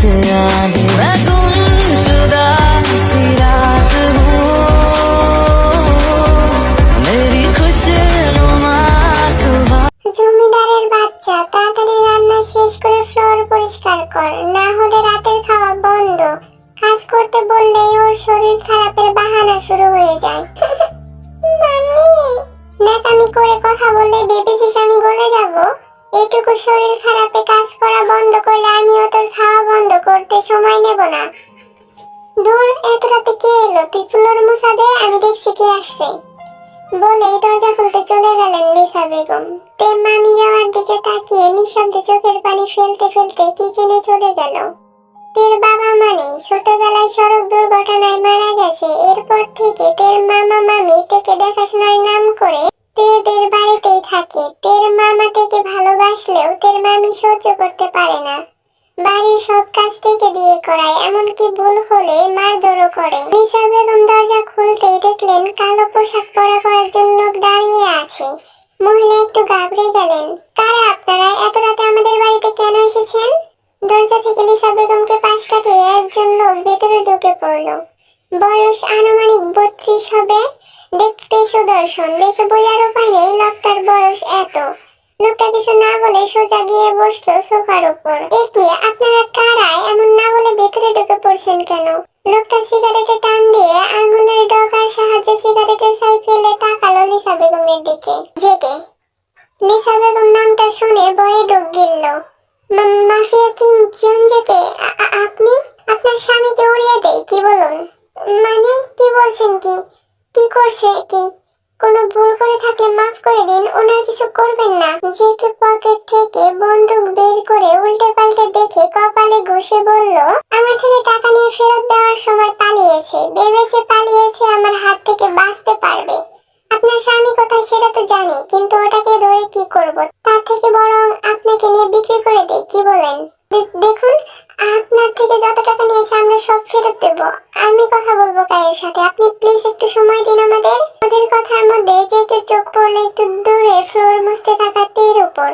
से आगे मैं गुमशुदा सी रात हूँ मेरी खुशनुमा सुबह। জমিদারের বাচ্চা, তাড়াতাড়ি রান্না শেষ করে ফ্লোর পরিষ্কার কর, না হলে রাতের খাওয়া বন্ধ। কাজ করতে বললেই ওর শরীর খারাপের বাহানা শুরু হয়ে যায়। মাম্মি, ন্যাকামি করে কথা বললে ভেবেছিস আমি গলে যাব? এইটুকু শরীর খারাপে কাজ করা বন্ধ করলে আমিও তোর খাওয়া বন্ধ করতে সময় নেব না। দূর, এত রাতে কে এলো? তুই ফ্লোর মুছা দে, আমি দেখছি কে আসছে। বলেই দরজা খুলতে চলে গেলেন লিসা বেগম। তে মামি যাওয়ার দিকে তাকিয়ে নিঃশব্দে চোখের পানি ফেলতে ফেলতে কিচেনে চলে গেল। তের বাবা মানে ছোটবেলায় সড়ক দুর্ঘটনায় মারা গেছে। এরপর থেকে তের মামা মামি তেকে দেখাশোনার নাম করে তেদের বাড়িতেই থাকে। তের মামা তেকে ভালোবাসলেও তের মামি সহ্য করতে পারে না। বাড়ির সব কাজ থেকে দিয়ে করায়, এমনকি ভুল হলে মারধরও করে। লিসা বেগম দরজা খুলতেই দেখলেন কালো পোশাক পরা কয়েকজন লোক দাঁড়িয়ে আছে। মহিলা একটু ঘাবড়ে গেলেন। কারা আপনারা? এত রাতে আমাদের বাড়িতে কেন এসেছেন? দরজা থেকে লিসা বেগমকে পাশ কাটিয়ে একজন লোক ভেতরে ঢুকে পড়ল। বয়স আনুমানিক 32 হবে, দেখতে সুদর্শন। দেখে বোঝার উপায় নেই লোকটার বয়স এত। লোকটা কিছু না বলে সোজা গিয়ে বসলো সোফার উপর। একি, আপনারা কারা? এমন না বলে ভেতরে ঢুকে পড়ছেন কেন? লোকটা সিগারেটে টান দিয়ে আঙুলের ডগার সাহায্যে সিগারেটের ছাই ফেলে তাকালো লিসা বেগমের দিকে। জেগে। লিসা বেগম নামটা শুনে ভয়ে ঢোক গিলল। মাফিয়া কিং জন জেগে? আপনি? আপনার স্বামীকে উড়িয়ে দেই কি বলুন? মানে কি বলছেন? কি করছে কি? কোনো ভুল করে থাকলে মাফ করে দিন, ওনার কিছু করবেন না। জেকে পকেট থেকে বন্দুক বের করে উল্টে পাল্টে দেখে কপালে ঘষে বলল, আমার থেকে টাকা নিয়ে ফেরত দেওয়ার সময় পালিয়েছে। ভেবেছে পালিয়েছে আমার হাত থেকে বাঁচতে পারবে। আপনার স্বামী কোথায় সেটা তো জানি, কিন্তু ওটাকে ধরে কি করব? তার থেকে বরং আপনাকে নিয়ে বিক্রি করে দেই, কি বলেন? দেখুন, আপনার থেকে যত টাকা নিয়েছে আমরা সব ফেরত দেব। আমি কথা বলবো কায়ের সাথে, আপনি প্লিজ একটু সময় দিন আমাদের। ওদের কথার মধ্যে জেকের চোখ পড়লে একটু দূরে ফ্লোর মুছতে থাকা তের উপর।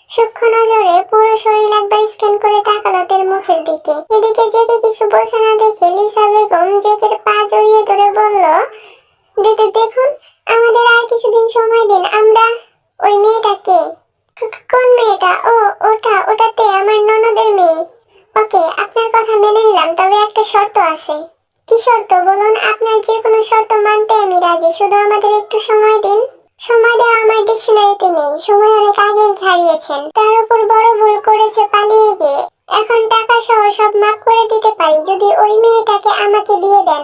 সূক্ষ্ম নজরে পুরো শরীর একবার স্ক্যান করে তাকালো তের মুখের দিকে। এদিকে জেকে কিছু বলছে না দেখে লিসা বেগম জেকের পা জড়িয়ে ধরে বলল, দেখুন, আমাদের আর কিছুদিন সময় দিন। আমরা ওই মেয়েটাকে। কোন মেয়েটা? ওটাতে আমার ননদের মেয়ে। ওকে, আপনার কথা মেনে নিলাম, তবে একটা শর্ত আছে। কি শর্ত বলুন? আপনার যে কোনো শর্ত মানতে আমি রাজি, শুধু আমাদের একটু সময় দিন। সময় দেওয়া আমার ডিকশনারিতে নেই, সময় অনেক আগেই হারিয়েছেন। তার উপর বড় ভুল করেছে পালিয়ে গিয়ে। এখন টাকা সহ সব মাফ করে দিতে পারি যদি ওই মেয়েটাকে আমাকে দিয়ে দেন।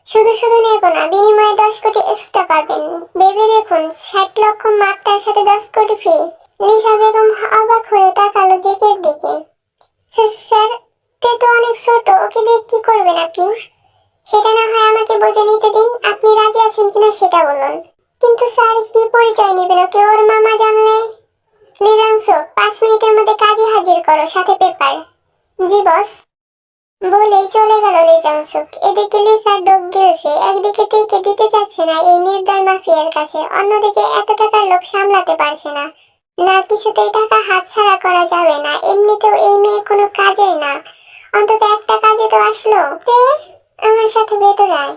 শুধু শুধু নেব না, বিনিময়ে 10 কোটি এক্সট্রা পাবেন। ভেবে দেখুন, 60 লক্ষ মাপ, তার সাথে 10 কোটি ফ্রি। লিসা বেগম অবাক হয়ে তাকালো জেকের দিকে। স্যার, তে তো অনেক ছোট, ওকে দিয়ে কি করবেন আপনি? সেটা না হয় আমাকে বুঝে নিতে দিন। আপনি রাজি আছেন কিনা সেটা বলুন। কিন্তু স্যার, কি পরিচয় নেবেন ওকে? ওর মামা জানলে? লিজাংশু, 5 মিনিটের মধ্যে কাজে হাজির করো, সাথে পেপার। জি বস। বলেই চলে গেল লিজাংশুক। এদিকে লিসা ডোক গিলছে। একদিকে টেকে দিতে চাচ্ছে না এই নির্দয় মাফিয়ার কাছে, অন্যদিকে এত টাকার লোভ সামলাতে পারছে না। না, কিছুতেই টাকা হাতছাড়া করা যাবে না। এমনিতেও এই মেয়ে কোনো কাজের না, অন্তত একটা কাজে তো আসলো। আমার সাথে ভেতরে আয়।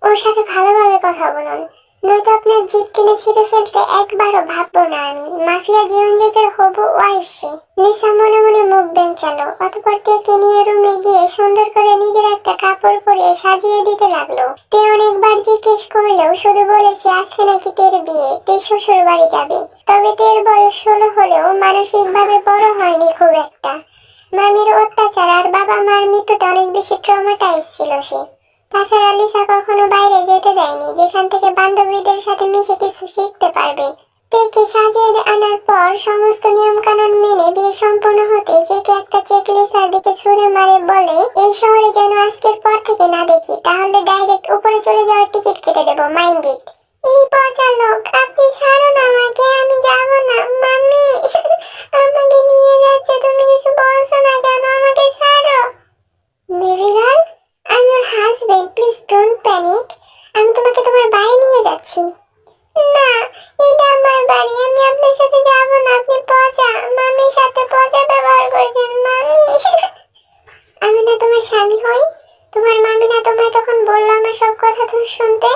ওর সাথে ভালোভাবে কথা বলুন, নয়তো আপনার জিভ টেনে ছিঁড়ে ফেলতে একবারও ভাববো না আমি। মাফিয়া জীবনজিতের হবু ওয়াইফ সে। লিসা মনে মনে মুখ বেঞ্চালো। অতঃপর তেকে নিয়ে রুমে গিয়ে সুন্দর করে নিজের একটা কাপড় পরিয়ে সাজিয়ে দিতে লাগলো। তে অনেকবার জিজ্ঞেস করলেও শুধু বলেছে আজকে নাকি তের বিয়ে, তে শ্বশুর বাড়ি যাবে। তবে তের বয়স 16 হলেও মানসিক ভাবে বড় হয়নি খুব একটা। মামির অত্যাচার আর বাবা মার মৃত্যুতে অনেক বেশি ট্রমাটাইজ ছিল সে। তাছাড়া লিসা কখনো বাইরে যেতে দেয়নি, যেখান থেকে বান্ধবীদের সাথে মিশে কিছু শিখতে পারবে। তেকে সাজিয়ে আনার পর সমস্ত নিয়ম কানুন মেনে বিয়ে সম্পূর্ণ হতে জেকে একটা চেক লিসার দিকে ছুঁড়ে মারে, বলে এই শহরে যেন আজকের পর থেকে না দেখি, তাহলে ডাইরেক্ট উপরে চলে যাওয়ার টিকিট কেটে দেবো, মাইন্ড ইট। এই পচা লোক, আপনি ছাড়ুন আমাকে, আমি যাবো না। মাম্মি, আমাকে নিয়ে যাচ্ছে, তুমি কিছু বলছো না কেন? আমাকে ছাড়ো। বেবি গার্ল, আমি ওর হাজবেন্ড, প্লিজ ডোন্ট প্যানিক। আমি তোমাকে তোমার বাড়ি নিয়ে যাচ্ছি। না, এটা আমার বাড়ি, আমি আপনার সাথে যাবো না। আপনি পচা, মামির সাথে পচা ব্যবহার করেছেন। মামি শুনতে?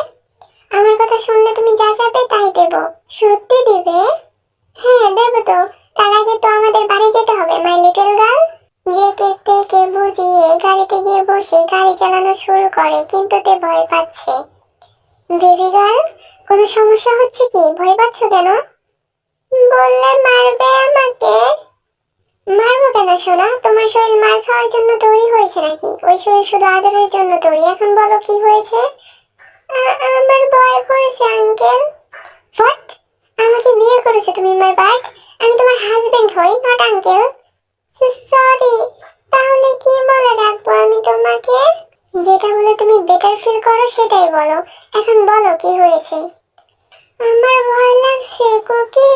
আমার কথা শুনলে তুমি যা চাবে তাই দেব। সত্যি দেবে? হ্যাঁ দেব তো। তার আগে তো আমাদের বাড়ি যেতে হবে মাই লিটল গার্ল। জেকে তেকে বুঝিয়ে গাড়িতে গিয়ে বসে গাড়ি চালানো শুরু করে, কিন্তু তে ভয় পাচ্ছে। বেবি গার্ল, কোনো সমস্যা হচ্ছে কি? ভয় পাচ্ছ কেন? বললে মারবে আমাকে। মারবো কেন সোনা? তোমার শরীর মার খাওয়ার জন্য তৈরি হয়েছে নাকি? ওই শরীর শুধু আদরের জন্য তৈরি। এখন বলো কি হয়েছে? আমার ভয় করছে আঙ্কেল। হোয়াট? আমাকে বিয়ে করেছো তুমি মাই বাট? আমি তোমার হাজবেন্ড হই, নট আঙ্কেল। সরি। তাহলে কি বলে রাখবো আমি তোমাকে? যেটা বলে তুমি বেটার ফিল করো সেটাই বলো। এখন বলো কি হয়েছে? আমার ভয় লাগছে কুকি।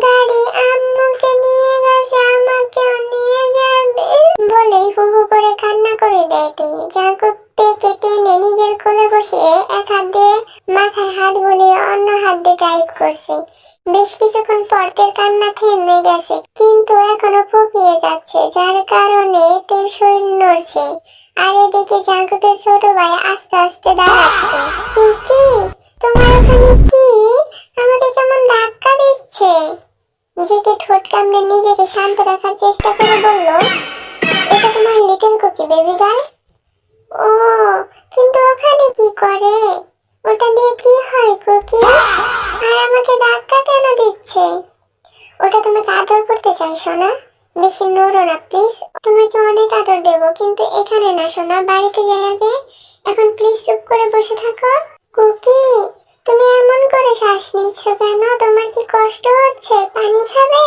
গাড়ি আম্মুকে নিয়ে গেছে, আমাকেও নিয়ে যাবে বলেই হু হু করে কান্না করে দেয় তে। জাঙ্কুক তেকে টেনে নিজের কোলে বসিয়ে এক হাত দিয়ে মাথায় হাত বুলিয়ে অন্য হাত দিয়ে টাইপ করছে। বেশ কিছুক্ষণ পর তের কান্না থেমে গেছে, কিন্তু এখনো ফুপিয়ে যাচ্ছে, যার কারণে তের শরীর নড়ছে। আর এদিকে জাঙ্কুকের ছোট ভাই আস্তে আস্তে দাঁড়াচ্ছে। কুকি, তোমার ওখানে কি? আমাকে কেমন ধাক্কা দিচ্ছে। জেকে ঠোঁট কামড়ে নিজেকে শান্ত রাখার চেষ্টা করে বলল, ওটা তোমার লিটল কুকি বেবি গার্ল। ও, কিন্তু ওখানে কি করে? ওটা দিয়ে কি হয় কুকি? আর আমাকে ধাক্কা কেন দিচ্ছে? ওটা তোমাকে আদর করতে চাই সোনা। বেশি নড়ো না প্লিজ। তোমাকে অনেক আদর দেবো, কিন্তু এখানে না সোনা, বাড়িতে যাই আগে। এখন প্লিজ চুপ করে বসে থাকো। কুকি, তুমি এমন করে শ্বাস নিচ্ছ কেন? তোমার কি কষ্ট হচ্ছে? পানি খাবে?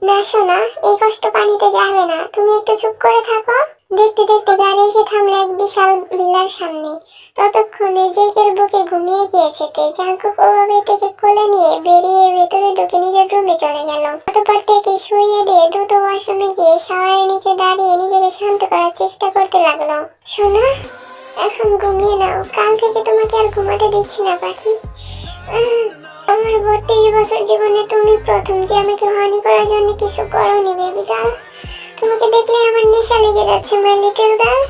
না সোনা, এই কষ্ট পানিতে যাবে না। তুমি একটু চুপ করে থাকো। দেখতে দেখতে গাড়ি এসে থামলো এক বিশাল ভিলার সামনে। ততক্ষণে জেকের বুকে ঘুমিয়ে গিয়েছে তে। জাঙ্কুক ওভাবে থেকে কোলে নিয়ে বেরিয়ে ভেতরে ঢুকে নিজের রুমে চলে গেল। অতঃপর থেকে শুইয়ে দিয়ে দ্রুত ওয়াশরুমে গিয়ে শাওয়ারের নিচে দাঁড়িয়ে নিজেকে শান্ত করার চেষ্টা করতে লাগলো। সোনা, এখন ঘুমিয়ে নাও। কাল থেকে তোমাকে আর ঘুমাতে দিচ্ছি না পাখি। আমার 32 বছর জীবনে তুমি প্রথম যে আমাকে হানি করার জন্য কিছু করোনি বেবি গার্ল। তোমাকে দেখলে আমার নেশা লেগে যাচ্ছে মাই লিটল গার্ল।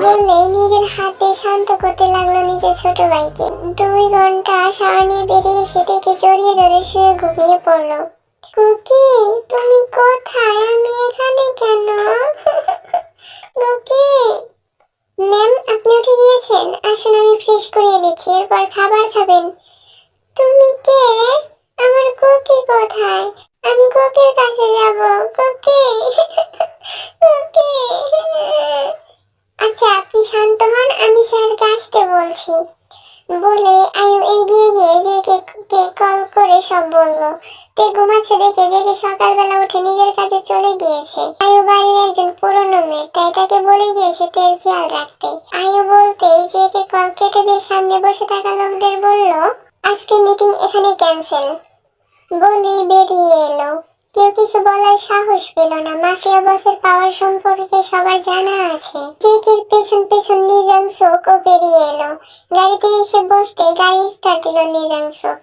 বললেই নিজের হাতে শান্ত করতে লাগলো নিজের ছোট ভাইকে। 2 ঘন্টা শাওয়ার নিয়ে বেরিয়ে এসে থেকে জড়িয়ে ধরে শুয়ে ঘুমিয়ে পড়লো। কুকি, তুমি কোথায়? আমি এখানে কেন? কুকি, ম্যাম আপনি উঠে গিয়েছেন? আসুন আমি ফ্রেশ করিয়ে দিচ্ছি, এরপর খাবার খাবেন। তুমি কে? আমার কুকি কোথায়? আমি কুকির কাছে যাব। Cookie, Cookie. আচ্ছা আপনি শান্ত হন, আমি স্যারকে আসতে বলছি। বলে আয়ু এগিয়ে গিয়ে জেকে কল করে সব বললো। তে ঘুমাচ্ছে দেখে জেকে সকালবেলা উঠে নিজের কাছে চলে গিয়েছে। আয়ু বাড়ির একজন পুরনো মেয়ে, তাই তাকে বলে গিয়েছে তের খেয়াল রাখতে। আয়ু বলতেই জেকে কল কেটে দিয়ে সামনে বসে থাকা লোকদের বলল, আজকে মিটিং এখানে ক্যান্সেল বলে বেরিয়ে এলো। কেউ কিছু বলার সাহস পেল না। মাফিয়া বসের পাওয়ার সম্পর্কে সবার জানা আছে। জেকের পেছন পেছন লিজাং সোকও বেরিয়ে এলো। গাড়িতে এসে বসতেই গাড়ি স্টার্ট দিল লিজাং সোক।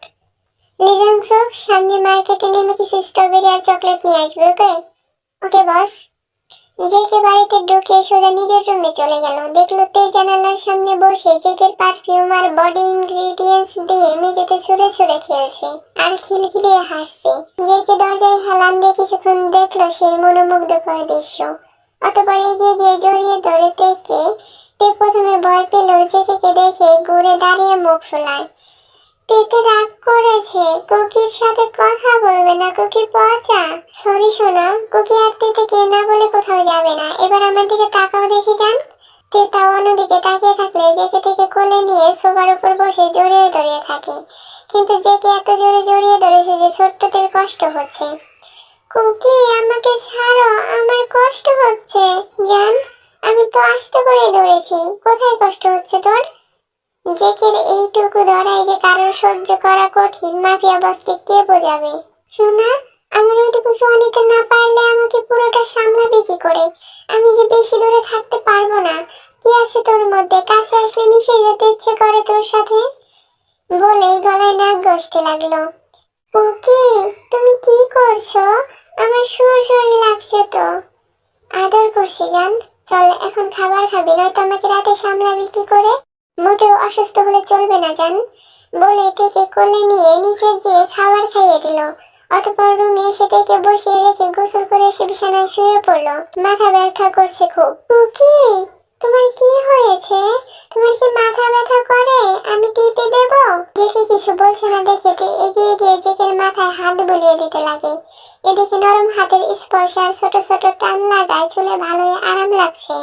লিজাং সোক, সামনে মার্কেটে নেমে কিছু স্ট্রবেরি আর চকলেট নিয়ে আসবে। ওকে? ওকে বস। জেকে বাড়িতে ঢুকে সোজা নিজের রুমে চলে গেল। দেখলো তে জানালার সামনে বসে জেকের পারফিউম আর বডি ইনগ্রিডিয়েন্টস দিয়ে মেঝেতে ছুঁড়ে ছুঁড়ে খেলছে আর খিলখিলিয়ে হাসছে। জেকে দরজায় হেলান দিয়ে কিছুক্ষণ দেখলো সেই মনোমুগ্ধকর দৃশ্য। অতঃপর এগিয়ে গিয়ে জড়িয়ে ধরে তে প্রথমে ভয় পেল জেকে দেখে ঘুরে দাঁড়িয়ে মুখ ফোলায়। তেতে রাগ করেছে। কুকির সাথে কথা বলবে না। কুকি পচা। সরি সোনা, কুকি আর তেকে না বলে কোথাও যাবে না। এবার আমার দিকে তাকাও দেখি যান। তেতা অন্যদিকে তাকিয়ে থাকলে জেকে থেকে কোলে নিয়ে সোফার উপর বসে জড়িয়ে ধরিয়ে থাকে। কিন্তু জেকে এত জোরে জড়িয়ে ধরেছে যে ছোট্টদের কষ্ট হচ্ছে। কুকি আমাকে ছাড়ো, আমার কষ্ট হচ্ছে। জান, আমি তো আস্তে করে ধরেছি। কোথায় কষ্ট হচ্ছে তোর? জেকের এইটুকু ধরাই যে কারোর সহ্য করা কঠিন, মাফিয়া বসকে কে বোঝাবে? শোনা, আমার এইটুকু সহ নিতে না পারলে আমাকে পুরোটা সামলাবি কি করে? আমি যে বেশি দূরে থাকতে পারবো না। কি আছে তোর মধ্যে? কাছে আসলে মিশে যেতে ইচ্ছে করে তোর সাথে। বলেই গলায় নাক ঘষতে লাগলো। কুকি, তুমি কি করছো? আমার সুর লাগছে তো। আদর করছি জান। চল এখন খাবার খাবি, নয়তো আমাকে রাতে সামলাবি কি করে? মোটেও অসুস্থ হলে চলবে না জান। বলে থেকে কোলে নিয়ে নিচে গিয়ে খাবার খাইয়ে দিল। অতঃপর রুমে এসে থেকে বসিয়ে রেখে গোসল করে এসে বিছানায় শুয়ে পড়লো। মাথা ব্যথা করছে খুব। কি তোমার কি হয়েছে? তোমার কি মাথা ব্যথা করে? আমি টিপে দেব? জেকে কিছু বলছে না দেখে এগিয়ে গিয়ে জেকের মাথায় হাত বুলিয়ে দিতে লাগে। এদিকে নরম হাতের স্পর্শ আর ছোট ছোট টান লাগায় চুলে ভালোই আরাম লাগছে।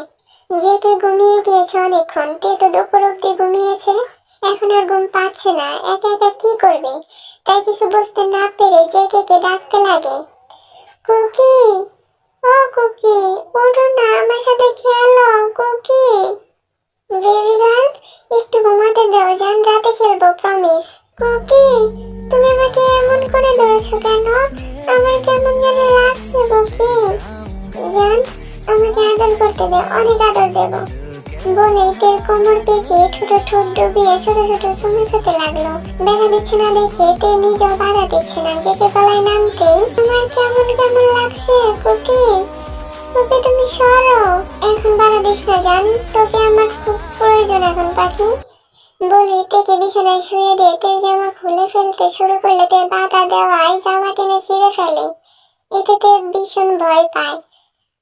জেকে ঘুমিয়ে গিয়েছে অনেকক্ষণ। তে তো দুপুর অব্দি ঘুমিয়েছে, এখন আর ঘুম পাচ্ছে না। একা একা কি করবে, তাই কিছু বুঝতে না পেরে জেকে ডাকতে লাগে। কুকি, ও কুকি, ওঠো না, আমার সাথে খেলো। কুকি, বেবি গার্ল, একটু ঘুমাতে দাও জান, রাতে খেলবো প্রমিস। কুকি, তুমি আমাকে এমন করে ধরেছো কেন? আমার কেমন যেন লাগছে। কুকি জান, আমাকে আদর করতে দে, অনেক আদর দেব। বলে তের কোমর পেঁচিয়ে ঠোঁট ঠোঁট ডুবিয়ে ছোট ছোট চুমু খেতে লাগলো। ব্যথা দিচ্ছে না দেখে তে নিজেও বাধা দিচ্ছে না। জেকে গলায় নামতেই তোমার কেমন কেমন লাগছে কুকি। কুকি তুমি সরো, এখন বাধা দিস না জান, তোকে আমার খুব প্রয়োজন এখন পাখি। বলে তেকে বিছানায় শুয়ে দিয়ে তের জামা খুলে ফেলতে শুরু করলে তে বাধা দেওয়ায় জামা টেনে ছিঁড়ে ফেলে। এতে তে ভীষণ ভয় পায়।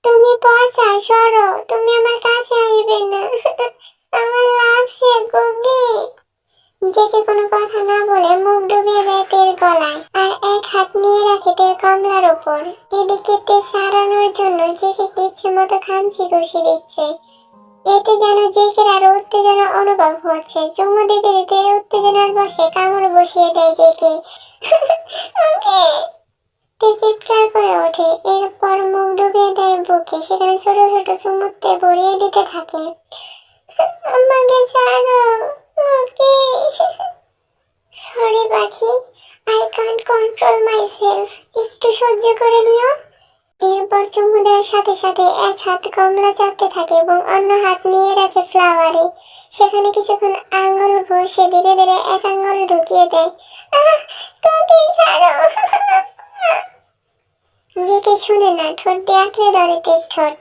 তুমি পচা, সরো, তুমি আমার কাছে আসবে না, আমার লাগছে কুকি। জেকে কোনো কথা না বলে মুখ ডুবিয়ে দেয় তের গলায় আর এক হাত নিয়ে রাখে তের কমলার উপর। এদিকে তে সারানোর জন্য জেকে ইচ্ছে মতো খামচি ঘুষি দিচ্ছে। এতে যেন জেকের আরো উত্তেজনা অনুভব হচ্ছে। চুমু দিতে দিতে উত্তেজনার বসে কামড় বসিয়ে দেয় জেকে। তে চিৎকার করে ওঠে। এরপর মুখ ডুবিয়ে দেয় বুকে, সেখানে ছোট ছোট চুমুতে ভরিয়ে দিতে থাকে। আমাকে ছাড়ো কুকি। সরি পাখি, আই কান্ট কন্ট্রোল মাইসেলফ, একটু সহ্য করে নিও। এরপর চুমু দেওয়ার সাথে সাথে এক হাত কমলা চাপতে থাকে এবং অন্য হাত নিয়ে রাখে ফ্লাওয়ারে। সেখানে কিছুক্ষণ আঙ্গুল ঘষে ধীরে ধীরে এক আঙ্গুল ঢুকিয়ে দেয়। কুকি ছাড়ো। জেকে শুনে না, ঠোঁট দিয়ে আঁকড়ে ধরে তের ঠোঁট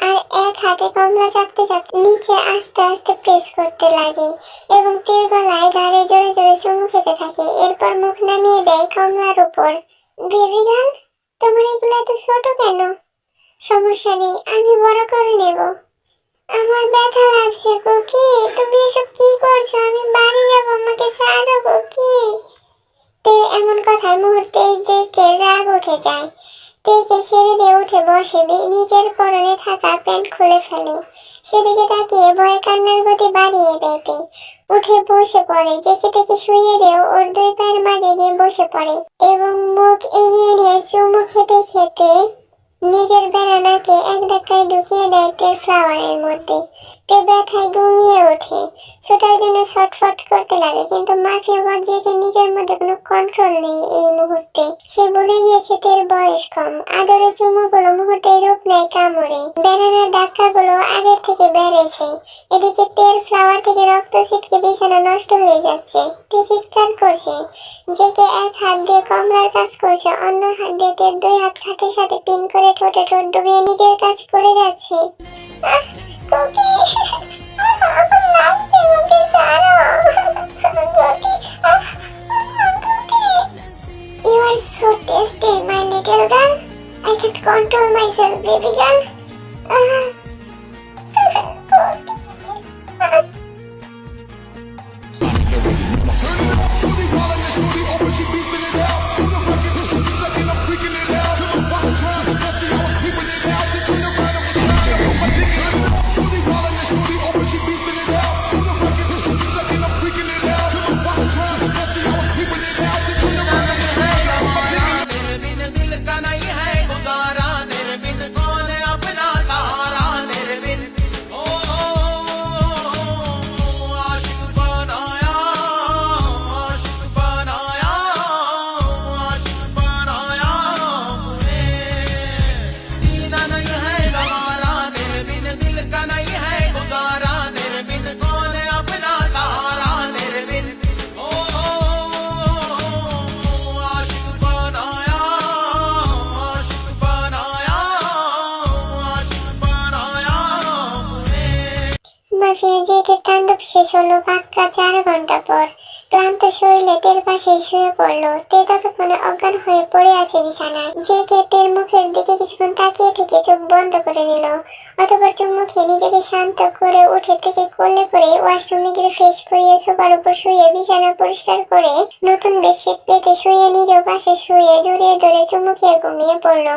আর এক হাতে কমলা চাপতে চাপতে নিচে আস্তে আস্তে প্রেস করতে লাগে এবং তের গলায় ঘাড়ে জোরে জোরে চুমু খেতে থাকে। এরপর মুখ নামিয়ে দেয় কমলার উপর। বেবি গার্ল, তোমার এগুলো এত ছোট কেন? সমস্যা নেই, আমি বড় করে নেব। আমার ব্যথা লাগছে কুকি, তুমি এসব কি করছো? আমি বাড়ি যাবো, আমাকে ছাড়ো কুকি। তে এমন কথায় মুহূর্তেই জেকে রাগ উঠে যায়। তেকে ছেড়ে দিয়ে উঠে বসে নিজের পরনে থাকা প্যান্ট খুলে ফেলে। সেদিকে তাকিয়ে ভয়ে কান্নার গতি বাড়িয়ে দেয়। উঠে বসে পড়ে। জেকে তেকে শুইয়ে দিয়ে ওর দুই পায়ের মাঝে গিয়ে বসে পড়ে এবং মুখ এগিয়ে নিয়ে চুমু খেতে খেতে নিজের বেড়ানাকে এক ধাক্কায় ঢুকিয়ে দেয় তের ফ্লাওয়ারের মধ্যে। তে ব্যথায় ঘুমিয়ে ওঠে, ছোটার জন্য ছটফট করতে লাগে, কিন্তু মাফিয়া জেকে নিজের মধ্যে কোনো কন্ট্রোল নেই এই মুহূর্তে। সে ভুলে গিয়েছে তের বয়স কম। আদরে চুমুগুলো মুহূর্তে রূপ নেয় কামড়ে। বেড়ানার ধাক্কাগুলো আগের থেকে বেড়েছে। এদিকে তের ফ্লাওয়ার থেকে রক্ত ছিটকে বিছানা নষ্ট হয়ে যাচ্ছে। তে চিৎকার করছে। জেকে এক হাত দিয়ে কমলার কাজ করছে, অন্য হাত দিয়ে তের দুই হাত খাটের সাথে পিন করে ঠোঁটে ঠোঁট ডুবিয়ে নিজের কাজ করে যাচ্ছে। কুকি, আমার লাগছে কুকি, ছাড়ো। Cookie, Cookie. You are so tasty, my little girl. I can't control myself, baby girl. तेरे बिन दिल का नहीं है गुजारा, तेरे बिन कौन अपना सहारा। শেষ হলো পাক্কা 4 ঘন্টা পর। ক্লান্ত শরীরে তের পাশে শুয়ে পড়লো। তে ততক্ষণে অজ্ঞান হয়ে পড়ে আছে বিছানায়। জেগে তের মুখের দিকে কিছুক্ষণ তাকিয়ে থেকে চোখ বন্ধ করে নিল। অতঃপর চোখ মুখে নিজেকে শান্ত করে উঠে থেকে কোলে করে ওয়াশরুমে গিয়ে ফ্রেশ করিয়ে সোফার উপর শুয়ে বিছানা পরিষ্কার করে নতুন বেডশিট পেতে শুয়ে নিজেও পাশে শুয়ে জড়িয়ে ধরে চুমু খেয়ে ঘুমিয়ে পড়লো।